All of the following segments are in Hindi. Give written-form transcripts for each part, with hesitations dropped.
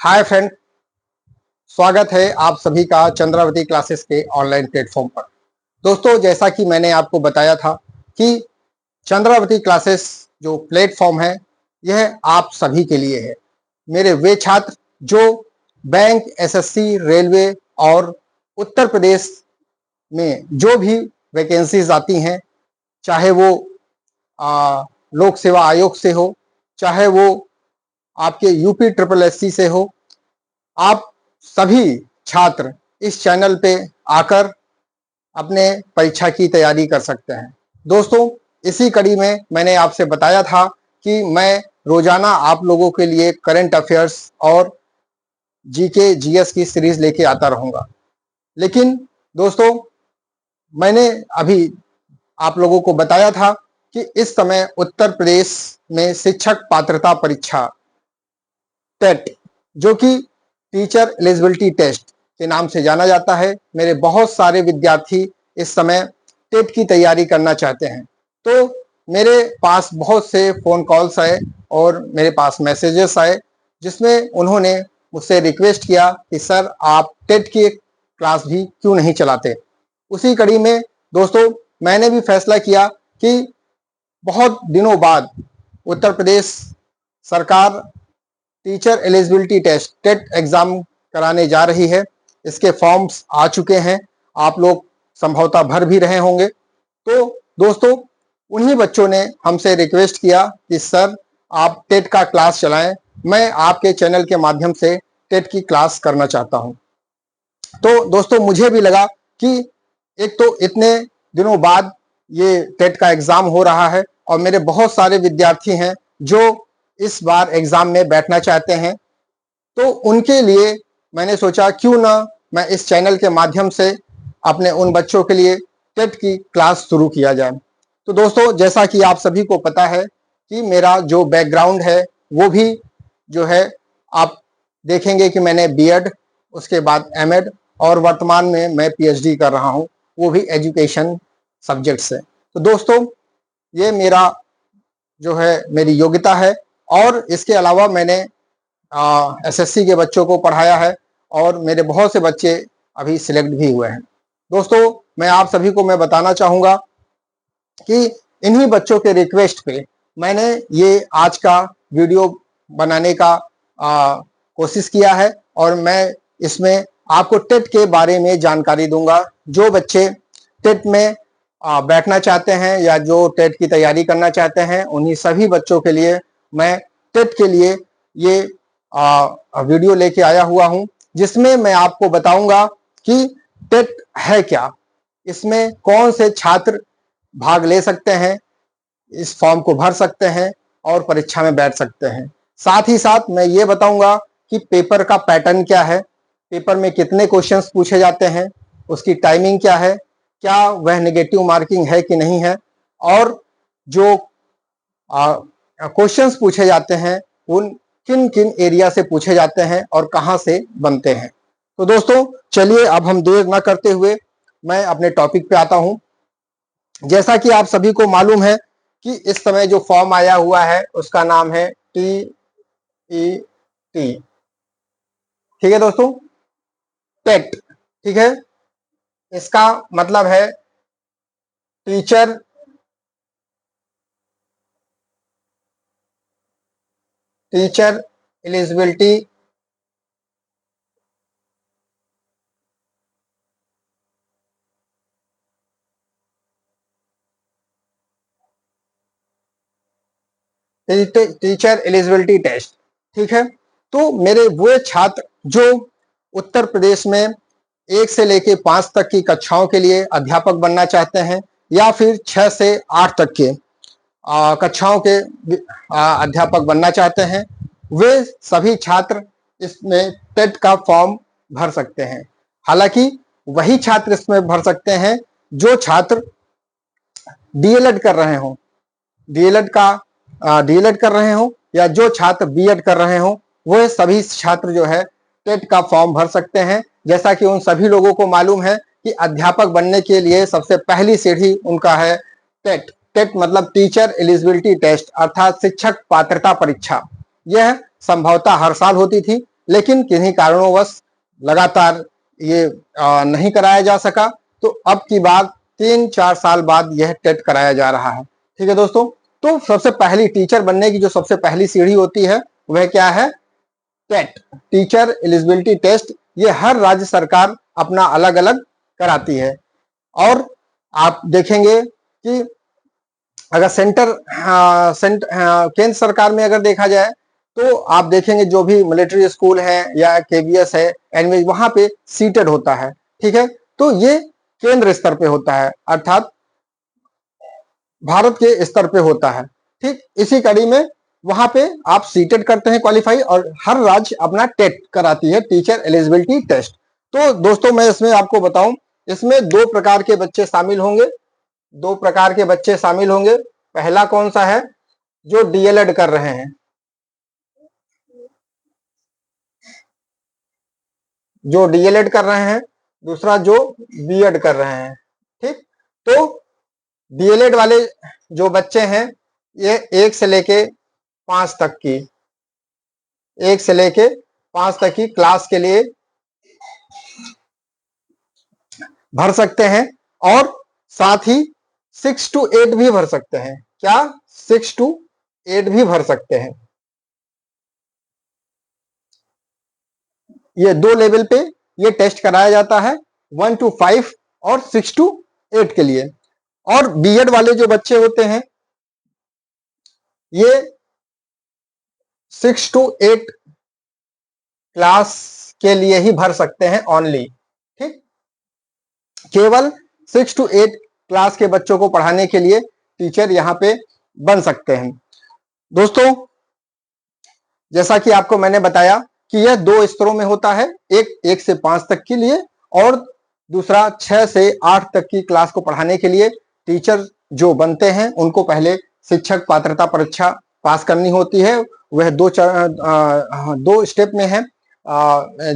हाय फ्रेंड, स्वागत है आप सभी का चंद्रावती क्लासेस के ऑनलाइन प्लेटफॉर्म पर। दोस्तों, जैसा कि मैंने आपको बताया था कि चंद्रावती क्लासेस जो प्लेटफॉर्म है यह आप सभी के लिए है। मेरे वे छात्र जो बैंक, एसएससी, रेलवे और उत्तर प्रदेश में जो भी वैकेंसीज आती हैं, चाहे वो लोक सेवा आयोग से हो, चाहे वो आपके यूपी ट्रिपल एससी से हो, आप सभी छात्र इस चैनल पे आकर अपने परीक्षा की तैयारी कर सकते हैं। दोस्तों, इसी कड़ी में मैंने आपसे बताया था कि मैं रोजाना आप लोगों के लिए करंट अफेयर्स और जीके जीएस की सीरीज लेके आता रहूंगा। लेकिन दोस्तों, मैंने अभी आप लोगों को बताया था कि इस समय उत्तर प्रदेश में शिक्षक पात्रता परीक्षा टेट, जो कि टीचर एलिजिबिलिटी टेस्ट के नाम से जाना जाता है, मेरे बहुत सारे विद्यार्थी इस समय टेट की तैयारी करना चाहते हैं। तो मेरे पास बहुत से फोन कॉल्स आए और मेरे पास मैसेजेस आए, जिसमें उन्होंने मुझसे रिक्वेस्ट किया कि सर आप टेट की क्लास भी क्यों नहीं चलाते। उसी कड़ी में दोस्तों मैंने भी फैसला किया कि बहुत दिनों बाद उत्तर प्रदेश सरकार teacher eligibility test TET exam कराने जा रही है। इसके फॉर्म्स आ चुके हैं, आप लोग संभवतः भर भी रहे होंगे। तो दोस्तों, उन्हीं बच्चों ने हमसे रिक्वेस्ट किया कि सर आप टेट का क्लास चलाएं, मैं आपके चैनल के माध्यम से टेट की क्लास करना चाहता हूं। तो दोस्तों, मुझे भी लगा कि एक तो इतने दिनों बाद ये टेट का एग्जाम हो रहा है और मेरे बहुत सारे विद्यार्थी हैं जो इस बार एग्जाम में बैठना चाहते हैं, तो उनके लिए मैंने सोचा क्यों ना मैं इस चैनल के माध्यम से अपने उन बच्चों के लिए टेट की क्लास शुरू किया जाए। तो दोस्तों, जैसा कि आप सभी को पता है कि मेरा जो बैकग्राउंड है वो भी जो है, आप देखेंगे कि मैंने बीएड, उसके बाद एमएड और वर्तमान में मैं पीएचडी कर रहा हूं, वो भी एजुकेशन सब्जेक्ट से। तो दोस्तों, ये मेरा जो है मेरी योग्यता है और इसके अलावा मैंने एसएससी के बच्चों को पढ़ाया है और मेरे बहुत से बच्चे अभी सिलेक्ट भी हुए हैं। दोस्तों, मैं आप सभी को मैं बताना चाहूंगा कि इन्हीं बच्चों के रिक्वेस्ट पे मैंने ये आज का वीडियो बनाने का कोशिश किया है और मैं इसमें आपको टेट के बारे में जानकारी दूंगा। जो बच्चे टेट में बैठना चाहते हैं या जो टेट की तैयारी करना चाहते हैं, उन्हीं सभी बच्चों के लिए मैं टेट के लिए ये वीडियो लेके आया हुआ हूं, जिसमें मैं आपको बताऊंगा कि टेट है क्या, इसमें कौन से छात्र भाग ले सकते हैं, इस फॉर्म को भर सकते हैं और परीक्षा में बैठ सकते हैं। साथ ही साथ मैं ये बताऊंगा कि पेपर का पैटर्न क्या है, पेपर में कितने क्वेश्चंस पूछे जाते हैं, उसकी टाइमिंग क्या है, क्या वह नेगेटिव मार्किंग है कि नहीं है, और जो क्वेश्चंस पूछे जाते हैं उन किन किन एरिया से पूछे जाते हैं और कहां से बनते हैं। तो दोस्तों, चलिए अब हम देर न करते हुए मैं अपने टॉपिक पे आता हूं। जैसा कि आप सभी को मालूम है कि इस समय जो फॉर्म आया हुआ है उसका नाम है टीईटी। ठीक है दोस्तों, टेट। ठीक है, इसका मतलब है teacher eligibility teacher eligibility test. ठीक है, तो मेरे वो छात्र जो उत्तर प्रदेश में 1 से लेके 5 तक की कक्षाओं के लिए अध्यापक बनना चाहते हैं या फिर 6 से 8 तक के कक्षाओं के अध्यापक बनना चाहते हैं, वे सभी छात्र इसमें टेट का फॉर्म भर सकते हैं। हालांकि वही छात्र इसमें भर सकते हैं जो छात्र डीएलएड कर रहे हों, डीएलएड कर रहे हों या जो छात्र बीएड कर रहे हों, वो सभी छात्र जो है टेट का फॉर्म भर सकते हैं। जैसा कि उन सभी लोगों को मालूम है कि अध्यापक बनने के लिए सबसे पहली सीढ़ी उनका है टेट। टेट मतलब टीचर एलिजिबिलिटी टेस्ट, अर्थात शिक्षक पात्रता परीक्षा। यह संभवतः हर साल होती थी, लेकिन किन्हीं कारणोंवश लगातार ये नहीं कराया जा सका। तो अब की बात 3-4 साल बाद यह टेट कराया जा रहा है। ठीक है दोस्तों, तो सबसे पहली टीचर बनने की जो सबसे पहली सीढ़ी होती है वह क्या है? TET, teacher eligibility test. ये हर राज्य सरकार अपना अलग अलग कराती है। और आप देखेंगे कि अगर केंद्र सरकार में अगर देखा जाए तो आप देखेंगे जो भी मिलिट्री स्कूल है या केबीएस है, एनवीएस, वहां पे सीटेड होता है। ठीक है, तो ये केंद्र स्तर पे होता है, अर्थात भारत के स्तर पे होता है। ठीक इसी कड़ी में वहां पे आप सीटेड करते हैं क्वालिफाई, और हर राज्य अपना टेट कराती है, टीचर एलिजिबिलिटी टेस्ट। तो दोस्तों मैं इसमें आपको बताऊं, इसमें दो प्रकार के बच्चे शामिल होंगे। दो प्रकार के बच्चे शामिल होंगे। पहला कौन सा है? जो डीएलएड कर रहे हैं, जो डीएलएड कर रहे हैं, दूसरा जो बीएड कर रहे हैं। ठीक, तो डीएलएड वाले जो बच्चे हैं ये 1 से लेके 5 तक की 1 से लेके 5 तक की क्लास के लिए भर सकते हैं, और साथ ही 6 to 8 भी भर सकते हैं। क्या? 6 to 8 भी भर सकते हैं। ये दो लेवल पे ये टेस्ट कराया जाता है, 1 to 5 और 6 to 8 के लिए। और बीएड वाले जो बच्चे होते हैं ये 6 to 8 क्लास के लिए ही भर सकते हैं ओनली। ठीक, केवल 6 to 8 क्लास के बच्चों को पढ़ाने के लिए टीचर यहाँ पे बन सकते हैं। दोस्तों जैसा कि आपको मैंने बताया कि यह दो स्तरों में होता है, एक 1 से 5 तक के लिए, और दूसरा 6 से 8 तक की क्लास को पढ़ाने के लिए टीचर जो बनते हैं उनको पहले शिक्षक पात्रता परीक्षा पास करनी होती है। वह दो स्टेप में है।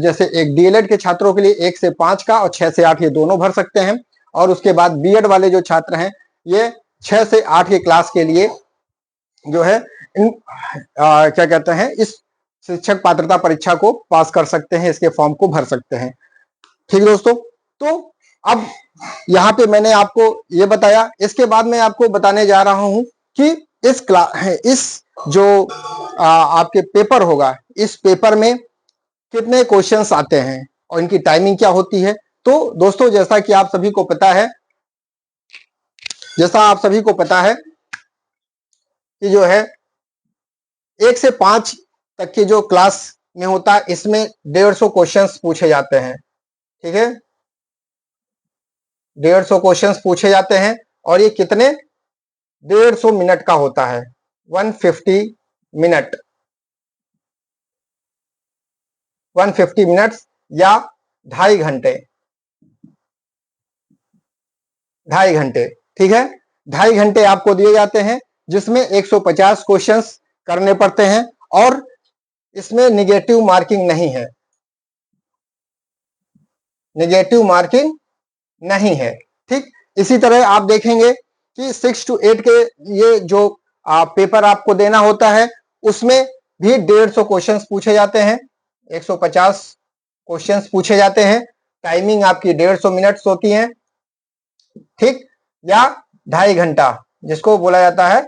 जैसे एक डीएलएड के छात्रों के लिए 1 से 5 का और 6 से 8 ये दोनों भर सकते हैं, और उसके बाद बीएड वाले जो छात्र हैं ये 6 से 8 की क्लास के लिए जो है इन क्या कहते हैं, इस शिक्षक पात्रता परीक्षा को पास कर सकते हैं, इसके फॉर्म को भर सकते हैं। ठीक दोस्तों, तो अब यहाँ पे मैंने आपको ये बताया। इसके बाद मैं आपको बताने जा रहा हूं कि इस जो आपके पेपर होगा, इस पेपर में कितने क्वेश्चंस आते हैं और इनकी टाइमिंग क्या होती है। तो दोस्तों जैसा कि आप सभी को पता है, जैसा आप सभी को पता है कि जो है 1 से 5 तक की जो क्लास में होता है इसमें 150 क्वेश्चंस पूछे जाते हैं। ठीक है, 150 क्वेश्चंस पूछे जाते हैं, और ये कितने 150 मिनट का होता है, 150 मिनट, 150 मिनट्स या 2.5 घंटे, 2.5 घंटे। ठीक है, 2.5 घंटे आपको दिए जाते हैं, जिसमें 150 क्वेश्चंस करने पड़ते हैं, और इसमें निगेटिव मार्किंग नहीं है, निगेटिव मार्किंग नहीं है। ठीक, इसी तरह आप देखेंगे कि 6 to 8 के ये जो पेपर आपको देना होता है उसमें भी 150 क्वेश्चंस पूछे जाते हैं, 150 क्वेश्चंस पूछे जाते हैं। टाइमिंग आपकी 150 मिनट्स होती है। ठीक, या 2.5 घंटा, जिसको बोला जाता है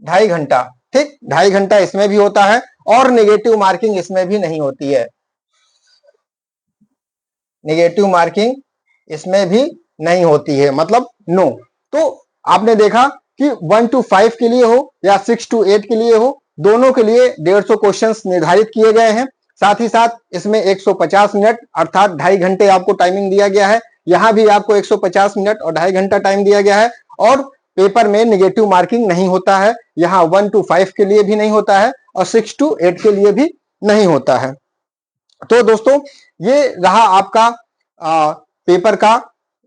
2.5 घंटा। ठीक, 2.5 घंटा इसमें भी होता है, और नेगेटिव मार्किंग इसमें भी नहीं होती है, नेगेटिव मार्किंग इसमें भी नहीं होती है, मतलब नो। तो आपने देखा कि 1 to 5 के लिए हो या 6 to 8 के लिए हो, दोनों के लिए 150 क्वेश्चंस निर्धारित किए गए हैं। साथ ही साथ इसमें 150 मिनट अर्थात 2.5 घंटे आपको टाइमिंग दिया गया है। यहां भी आपको 150 मिनट और 2.5 घंटा टाइम दिया गया है, और पेपर में निगेटिव मार्किंग नहीं होता है। यहाँ 1 to 5 के लिए भी नहीं होता है, और 6 to 8 के लिए भी नहीं होता है। तो दोस्तों ये रहा आपका पेपर का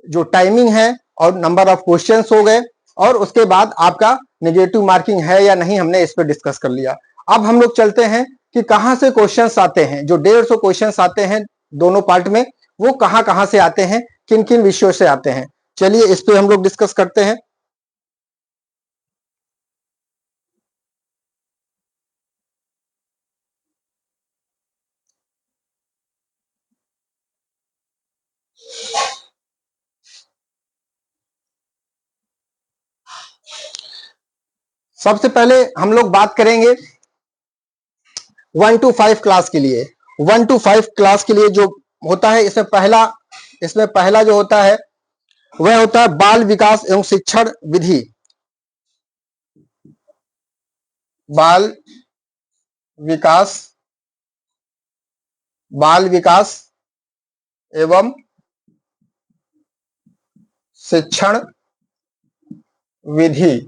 जो टाइमिंग है, और नंबर ऑफ क्वेश्चंस हो गए, और उसके बाद आपका नेगेटिव मार्किंग है या नहीं, हमने इस पर डिस्कस कर लिया। अब हम लोग चलते हैं कि कहां से क्वेश्चंस आते हैं। जो 150 क्वेश्चंस आते हैं दोनों पार्ट में, वो कहां कहां से आते हैं, किन किन विषयों से आते हैं, चलिए इस पे हम लोग डिस्कस करते हैं। सबसे पहले हम लोग बात करेंगे 1 to 5 क्लास के लिए। 1 to 5 क्लास के लिए जो होता है, इसमें पहला जो होता है वह होता है बाल विकास एवं शिक्षण विधि। बाल विकास एवं शिक्षण विधि।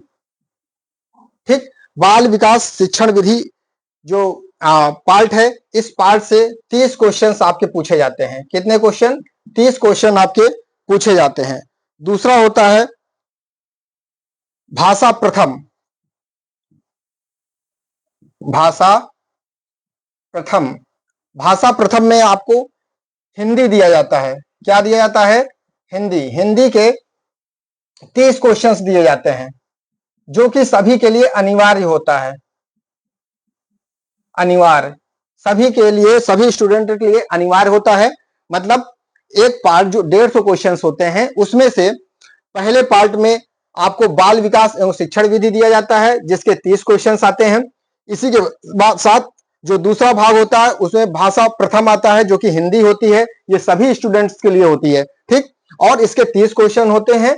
ठीक, बाल विकास शिक्षण विधि जो पार्ट है, इस पार्ट से 30 क्वेश्चंस आपके पूछे जाते हैं। कितने क्वेश्चन? 30 क्वेश्चन आपके पूछे जाते हैं। दूसरा होता है भाषा प्रथम। भाषा प्रथम में आपको हिंदी दिया जाता है। क्या दिया जाता है? हिंदी के 30 क्वेश्चंस दिए जाते हैं, जो कि सभी के लिए अनिवार्य होता है। अनिवार्य सभी के लिए, सभी स्टूडेंट के लिए अनिवार्य होता है। मतलब एक पार्ट जो 150 क्वेश्चंस होते हैं, उसमें से पहले पार्ट में आपको बाल विकास एवं शिक्षण विधि दिया जाता है, जिसके 30 क्वेश्चंस आते हैं। इसी के साथ जो दूसरा भाग होता है, उसमें भाषा प्रथम आता है, जो कि हिंदी होती है। ये सभी स्टूडेंट्स के लिए होती है। ठीक, और इसके 30 क्वेश्चन होते हैं,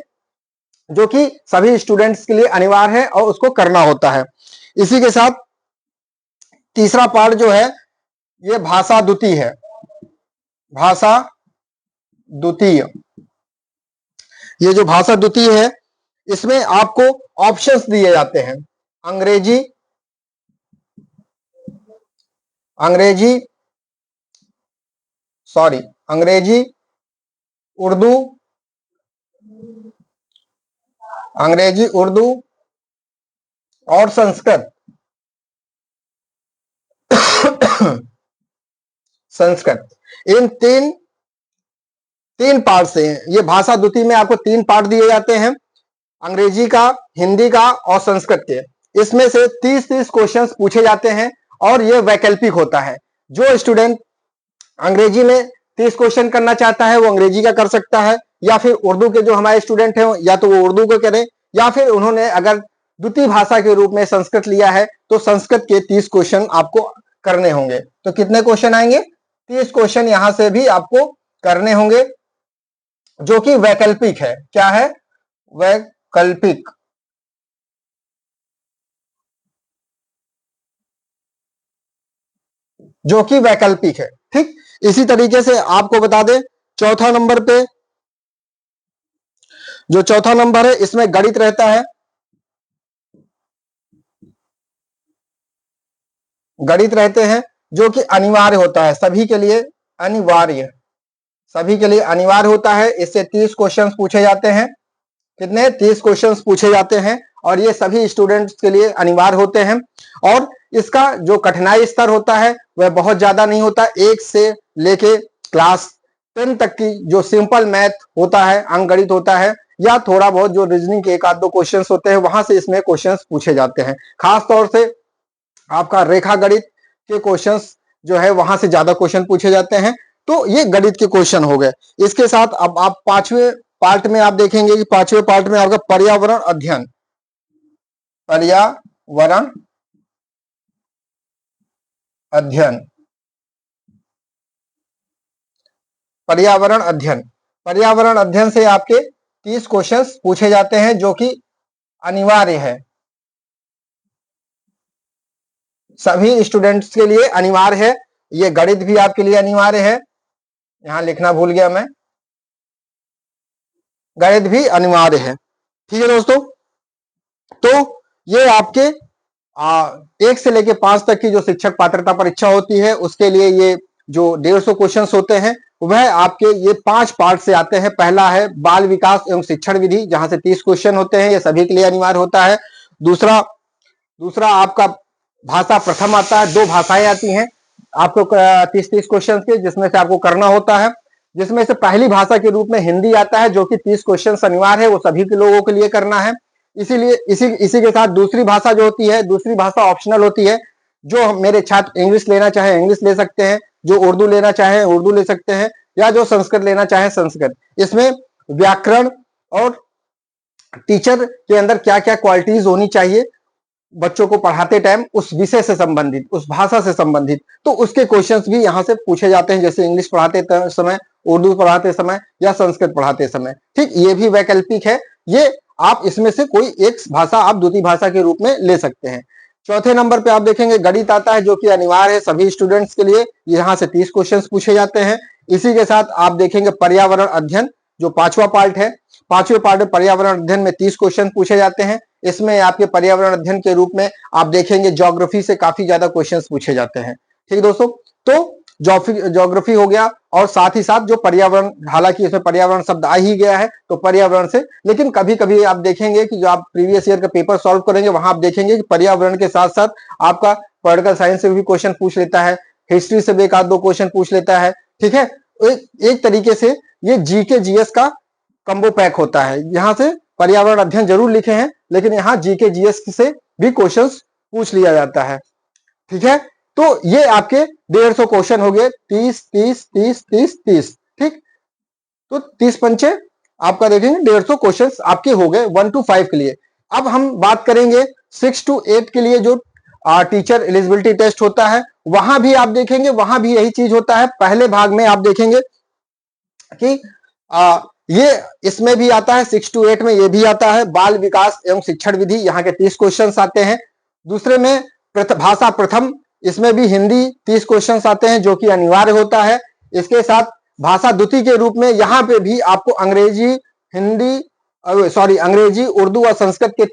जो कि सभी स्टूडेंट्स के लिए अनिवार्य है और उसको करना होता है। इसी के साथ तीसरा पार्ट जो है, ये भाषा द्वितीय है। भाषा द्वितीय, ये जो भाषा द्वितीय है, इसमें आपको ऑप्शंस दिए जाते हैं। अंग्रेजी, उर्दू और संस्कृत। इन तीन पार्ट से, ये भाषा द्वितीय में आपको 3 पार्ट दिए जाते हैं, अंग्रेजी का, हिंदी का और संस्कृत के। इसमें से 30 क्वेश्चंस पूछे जाते हैं और ये वैकल्पिक होता है। जो स्टूडेंट अंग्रेजी में 30 क्वेश्चन करना चाहता है, वो अंग्रेजी का कर सकता है, या फिर उर्दू के जो हमारे स्टूडेंट हैं, या तो वो उर्दू को करें, या फिर उन्होंने अगर द्वितीय भाषा के रूप में संस्कृत लिया है, तो संस्कृत के 30 क्वेश्चन आपको करने होंगे। तो कितने क्वेश्चन आएंगे? 30 क्वेश्चन यहां से भी आपको करने होंगे, जो कि वैकल्पिक है। क्या है? वैकल्पिक। जो कि वैकल्पिक है। ठीक, इसी तरीके से आपको बता दें, चौथा नंबर पे जो चौथा नंबर है, इसमें गणित रहता है। गणित रहते हैं, जो कि अनिवार्य होता है सभी के लिए। सभी के लिए अनिवार्य होता है। इससे 30 क्वेश्चंस पूछे जाते हैं। कितने? 30 क्वेश्चंस पूछे जाते हैं, और ये सभी स्टूडेंट्स के लिए अनिवार्य होते हैं। और इसका जो कठिनाई स्तर होता है, वह बहुत ज्यादा नहीं होता। 1 से लेके क्लास 10 तक की जो सिंपल मैथ होता है, अंकगणित होता है, या थोड़ा बहुत जो रीजनिंग के 1 आध 2 क्वेश्चंस होते हैं, वहां से इसमें क्वेश्चंस पूछे जाते हैं। खास तौर से आपका रेखा गणित के क्वेश्चंस जो है, वहां से ज्यादा क्वेश्चन पूछे जाते हैं। तो ये गणित के क्वेश्चन हो गए। इसके साथ अब आप 5वें पार्ट में आप देखेंगे कि 5वें पार्ट में आपका पर्यावरण अध्ययन। पर्यावरण अध्ययन। पर्यावरण अध्ययन से आपके 30 क्वेश्चंस पूछे जाते हैं, जो कि अनिवार्य है। सभी स्टूडेंट्स के लिए अनिवार्य है। ये गणित भी आपके लिए अनिवार्य है। यहां लिखना भूल गया मैं, गणित भी अनिवार्य है। ठीक है दोस्तों, तो ये आपके 1 से लेके 5 तक की जो शिक्षक पात्रता परीक्षा होती है, उसके लिए ये जो 150 क्वेश्चंस होते हैं, वह आपके ये 5 पार्ट से आते हैं। पहला है बाल विकास एवं शिक्षण विधि, जहां से 30 क्वेश्चन होते हैं, ये सभी के लिए अनिवार्य होता है। दूसरा आपका भाषा प्रथम आता है। 2 भाषाएं आती हैं आपको 30 क्वेश्चन के, जिसमें से आपको करना होता है। जिसमें से पहली भाषा के रूप में हिंदी आता है, जो कि 30 क्वेश्चन अनिवार्य है, वो सभी के लोगों के लिए करना है। इसीलिए इसी के साथ दूसरी भाषा जो होती है, दूसरी भाषा ऑप्शनल होती है। जो मेरे छात्र इंग्लिश लेना चाहे इंग्लिश ले सकते हैं, जो उर्दू लेना चाहे उर्दू ले सकते हैं, या जो संस्कृत लेना चाहे संस्कृत। इसमें व्याकरण और टीचर के अंदर क्या क्या क्वालिटीज होनी चाहिए, बच्चों को पढ़ाते टाइम उस विषय से संबंधित, उस भाषा से संबंधित, तो उसके क्वेश्चंस भी यहाँ से पूछे जाते हैं, जैसे इंग्लिश पढ़ाते समय, उर्दू पढ़ाते समय या संस्कृत पढ़ाते समय। ठीक, ये भी वैकल्पिक है, ये आप इसमें से कोई एक भाषा आप द्वितीय भाषा के रूप में ले सकते हैं। चौथे नंबर पे आप देखेंगे गणित आता है, जो कि अनिवार्य है सभी स्टूडेंट्स के लिए, यहाँ से 30 क्वेश्चन पूछे जाते हैं। इसी के साथ आप देखेंगे पर्यावरण अध्ययन, जो पांचवा पार्ट है, पांचवें पार्ट में पर्यावरण अध्ययन में 30 क्वेश्चन पूछे जाते हैं। इसमें आपके पर्यावरण अध्ययन के रूप में आप देखेंगे ज्योग्राफी से काफी ज्यादा क्वेश्चंस पूछे जाते हैं। ठीक दोस्तों, तो ज्योग्राफी हो गया, और साथ ही साथ जो पर्यावरण, हालांकि इसमें पर्यावरण शब्द आ ही गया है तो पर्यावरण से, लेकिन कभी कभी आप देखेंगे कि जो आप प्रीवियस ईयर का पेपर सॉल्व करेंगे वहां आप देखेंगे कि पर्यावरण के साथ साथ आपका पॉलिटिकल साइंस से भी क्वेश्चन पूछ लेता है, हिस्ट्री से भी एक आध दो क्वेश्चन पूछ लेता है। ठीक है, एक तरीके से ये जीके जीएस का कंबो पैक होता है। यहाँ से पर्यावरण अध्ययन जरूर लिखे हैं, लेकिन यहाँ जीके जीएस से भी क्वेश्चंस पूछ लिया जाता है। ठीक है, तो ये आपके 150 क्वेश्चन हो गए, 30 30 30 30 30। ठीक, तो 30 पंचे आपका देखेंगे 150 क्वेश्चंस आपके हो गए 1 to 5 के लिए। अब हम बात करेंगे 6 to 8 के लिए, जो टीचर एलिजिबिलिटी टेस्ट होता है, वहां भी आप देखेंगे, वहां भी यही चीज होता है। पहले भाग में आप देखेंगे कि ये इसमें भी आता है, 6 to 8 में ये भी आता है, बाल विकास एवं शिक्षण विधि, यहाँ के 30 क्वेश्चंस आते हैं। दूसरे में भाषा प्रथम, इसमें भी हिंदी 30 क्वेश्चंस आते हैं, जो कि अनिवार्य होता है। इसके साथ भाषा द्वितीय के रूप में यहाँ पे भी आपको अंग्रेजी, अंग्रेजी, उर्दू और संस्कृत के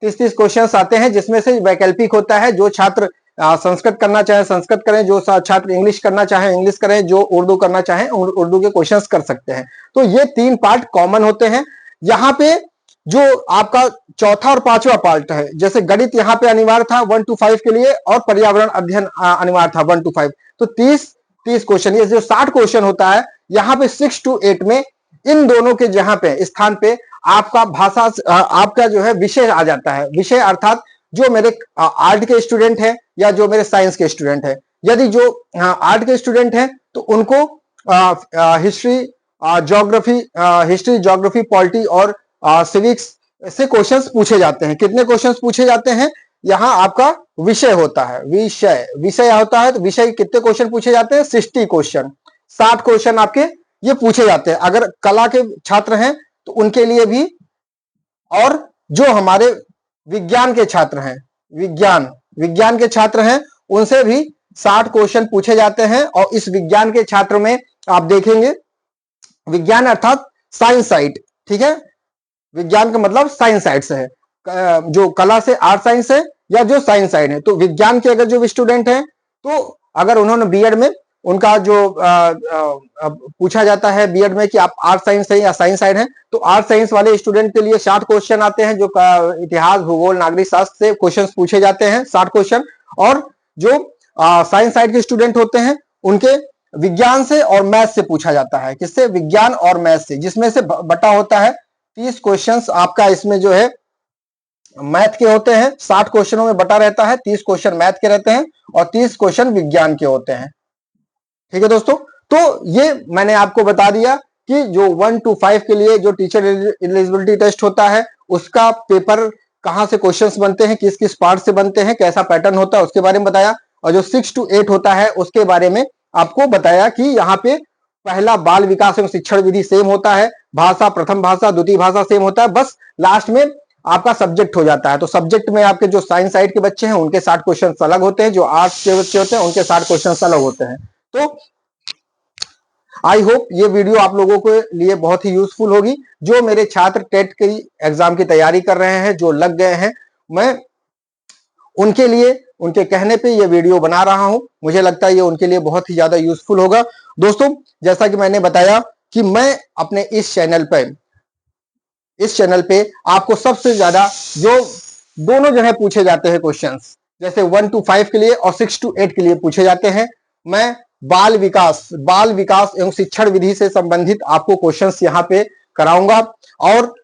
30 क्वेश्चंस आते हैं, जिसमें से वैकल्पिक होता है। जो छात्र संस्कृत करना चाहे संस्कृत करें, जो छात्र इंग्लिश करना चाहे इंग्लिश करें, जो उर्दू करना चाहे उर्दू के क्वेश्चंस कर सकते हैं। तो ये 3 पार्ट कॉमन होते हैं। यहाँ पे जो आपका चौथा और पांचवा पार्ट है, जैसे गणित यहाँ पे अनिवार्य था 1 to 5 के लिए, और पर्यावरण अध्ययन अनिवार्य था 1 to 5, तो 30 क्वेश्चन, ये जो 60 क्वेश्चन होता है, यहाँ पे 6 to 8 में इन दोनों के जहां पे स्थान पे आपका भाषा, आपका जो है विषय आ जाता है। विषय अर्थात जो मेरे आर्ट के स्टूडेंट हैं या जो मेरे साइंस के स्टूडेंट हैं, यदि जो आर्ट के स्टूडेंट हैं तो उनको हिस्ट्री, ज्योग्राफी, पॉलिटी और सिविक्स से क्वेश्चंस पूछे जाते हैं। कितने क्वेश्चंस पूछे जाते हैं? यहाँ आपका विषय होता है, विषय होता है, तो विषय कितने क्वेश्चन पूछे जाते हैं? 60 क्वेश्चन, 60 क्वेश्चन आपके ये पूछे जाते हैं। अगर कला के छात्र हैं तो उनके लिए भी, और जो हमारे विज्ञान के छात्र हैं, विज्ञान के छात्र हैं, उनसे भी 60 क्वेश्चन पूछे जाते हैं। और इस विज्ञान के छात्र में आप देखेंगे, विज्ञान अर्थात साइंस साइड, ठीक है, विज्ञान का मतलब साइंस साइड से है, जो कला से आर्ट साइंस है या जो साइंस साइड है। तो विज्ञान के अगर जो स्टूडेंट हैं, तो अगर उन्होंने बीएड में उनका जो पूछा जाता है बीएड में कि आप आर्ट साइंस है या साइंस साइड है, तो आर्ट साइंस वाले स्टूडेंट के लिए 60 क्वेश्चन आते हैं, जो इतिहास, भूगोल, नागरिक शास्त्र से क्वेश्चन पूछे जाते हैं, 60 क्वेश्चन। और जो साइंस साइड के स्टूडेंट होते हैं उनके विज्ञान से और मैथ से पूछा जाता है। किससे? विज्ञान और मैथ से, जिसमें से बटा होता है 30 क्वेश्चंस आपका इसमें जो है मैथ के होते हैं। 60 क्वेश्चनों में बटा रहता है, 30 क्वेश्चन मैथ के रहते हैं और 30 क्वेश्चन विज्ञान के होते हैं। ठीक है दोस्तों, तो ये मैंने आपको बता दिया कि जो 1 to 5 के लिए जो टीचर एलिजिबिलिटी टेस्ट होता है, उसका पेपर कहां से क्वेश्चंस बनते हैं, किस किस पार्ट से बनते हैं, कैसा पैटर्न होता है, उसके बारे में बताया। और जो 6 to 8 होता है उसके बारे में आपको बताया कि यहाँ पे पहला बाल विकास एवं शिक्षण विधि सेम होता है, भाषा प्रथम भाषा, द्वितीय भाषा सेम होता है, बस लास्ट में आपका सब्जेक्ट हो जाता है। तो सब्जेक्ट में आपके जो साइंस साइड के बच्चे हैं उनके 60 क्वेश्चन अलग होते हैं, जो आर्ट्स के बच्चे होते हैं उनके 60 क्वेश्चन अलग होते हैं। तो आई होप ये वीडियो आप लोगों के लिए बहुत ही यूजफुल होगी। जो मेरे छात्र टेट की एग्जाम की तैयारी कर रहे हैं, जो लग गए हैं, मैं उनके लिए, उनके कहने पे ये वीडियो बना रहा हूं। मुझे लगता है ये उनके लिए बहुत ही ज्यादा यूजफुल होगा। दोस्तों, जैसा कि मैंने बताया कि मैं अपने इस चैनल पे आपको सबसे ज्यादा जो दोनों जगह पूछे जाते हैं क्वेश्चंस, जैसे 1 to 5 के लिए और 6 to 8 के लिए पूछे जाते हैं, मैं बाल विकास एवं शिक्षण विधि से संबंधित आपको क्वेश्चंस यहाँ पे कराऊंगा, और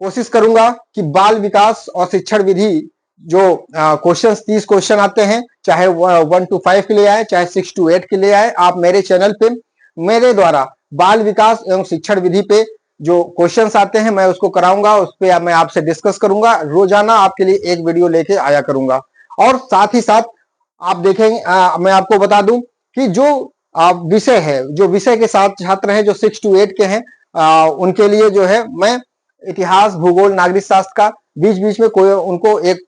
कोशिश करूंगा कि बाल विकास और शिक्षण विधि जो क्वेश्चंस 30 क्वेश्चन आते हैं, चाहे 1 to 5 के लिए आए, चाहे 6 to 8 के लिए आए, आप मेरे चैनल पे मेरे द्वारा बाल विकास एवं शिक्षण विधि पे जो क्वेश्चंस आते हैं मैं उसको कराऊंगा, उस पर मैं आपसे डिस्कस करूंगा। रोजाना आपके लिए एक वीडियो लेके आया करूंगा। और साथ ही साथ आप देखेंगे, मैं आपको बता दूं कि जो विषय है, जो विषय के साथ छात्र हैं जो 6 to 8 के हैं, उनके लिए जो है मैं इतिहास, भूगोल, नागरिक शास्त्र का बीच बीच में कोई उनको एक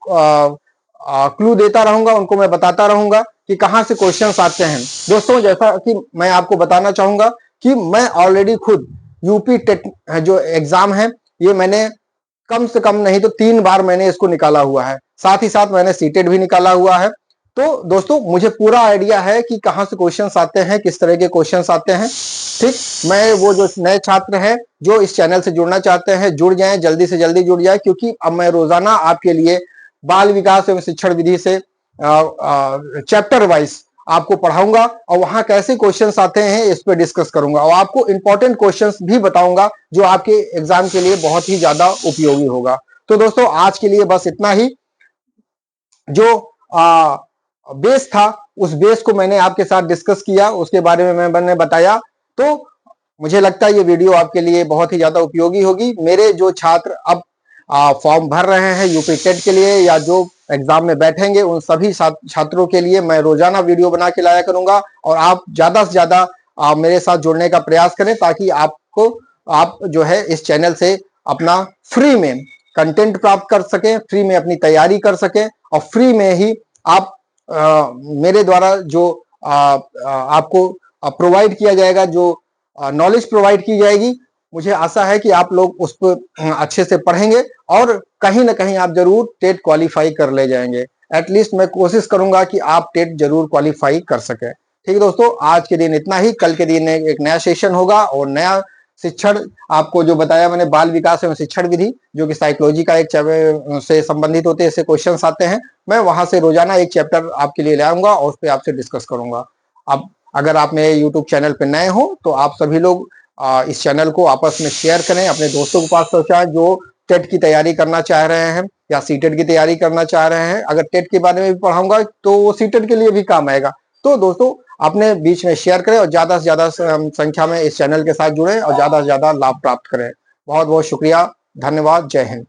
क्लू देता रहूंगा, उनको मैं बताता रहूंगा कि कहां से क्वेश्चंस आते हैं। दोस्तों, जैसा कि मैं आपको बताना चाहूंगा कि मैं ऑलरेडी खुद यूपी टेट जो एग्जाम है, ये मैंने कम से कम नहीं तो 3 बार मैंने इसको निकाला हुआ है। साथ ही साथ मैंने सीटेट भी निकाला हुआ है। तो दोस्तों, मुझे पूरा आइडिया है कि कहां से क्वेश्चंस आते हैं, किस तरह के क्वेश्चंस आते हैं। ठीक, मैं वो जो नए छात्र हैं जो इस चैनल से जुड़ना चाहते हैं, जुड़ जाएं, जल्दी से जल्दी जुड़ जाए, क्योंकि अब मैं रोजाना आपके लिए बाल विकास एवं शिक्षण विधि से चैप्टर वाइज आपको पढ़ाऊंगा और वहां कैसे क्वेश्चंस आते हैं इस पर डिस्कस करूंगा और आपको इंपॉर्टेंट क्वेश्चंस भी बताऊंगा जो आपके एग्जाम के लिए बहुत ही ज्यादा उपयोगी होगा। तो दोस्तों, आज के लिए बस इतना ही। जो बेस था, उस बेस को मैंने आपके साथ डिस्कस किया, उसके बारे में मैंने बताया। तो मुझे लगता है ये वीडियो आपके लिए बहुत ही ज्यादा उपयोगी होगी। मेरे जो छात्र अब फॉर्म भर रहे हैं यूपी टेट के लिए या जो एग्जाम में बैठेंगे, उन सभी छात्रों के लिए मैं रोजाना वीडियो बना के लाया करूंगा और आप ज्यादा से ज्यादा मेरे साथ जुड़ने का प्रयास करें, ताकि आप जो है इस चैनल से अपना फ्री में कंटेंट प्राप्त कर सकें, फ्री में अपनी तैयारी कर सकें और फ्री में ही आप मेरे द्वारा जो आपको प्रोवाइड किया जाएगा, जो नॉलेज प्रोवाइड की जाएगी, मुझे आशा है कि आप लोग उस पर अच्छे से पढ़ेंगे और कहीं ना कहीं आप जरूर टेट क्वालिफाई कर ले जाएंगे। एटलीस्ट मैं कोशिश करूंगा कि आप टेट जरूर क्वालिफाई कर सके। ठीक है दोस्तों, आज के दिन इतना ही। कल के दिन एक नया सेशन होगा और नया शिक्षण, आपको जो बताया मैंने बाल विकास एवं शिक्षण विधि, जो कि साइकोलॉजी का एक चैप्टर से संबंधित होते हैं, ऐसे क्वेश्चन आते हैं, मैं वहां से रोजाना एक चैप्टर आपके लिए ले आऊंगा और उस पर आपसे डिस्कस करूंगा। अब अगर आप मेरे यूट्यूब चैनल पर नए हो तो आप सभी लोग इस चैनल को आपस में शेयर करें, अपने दोस्तों के पास पहुंचाएं जो टेट की तैयारी करना चाह रहे हैं या सीटेट की तैयारी करना चाह रहे हैं। अगर टेट के बारे में भी पढ़ाऊंगा तो वो सीटेट के लिए भी काम आएगा। तो दोस्तों, अपने बीच में शेयर करें और ज्यादा से ज्यादा संख्या में इस चैनल के साथ जुड़े और ज्यादा से ज्यादा लाभ प्राप्त करें। बहुत बहुत शुक्रिया, धन्यवाद, जय हिंद।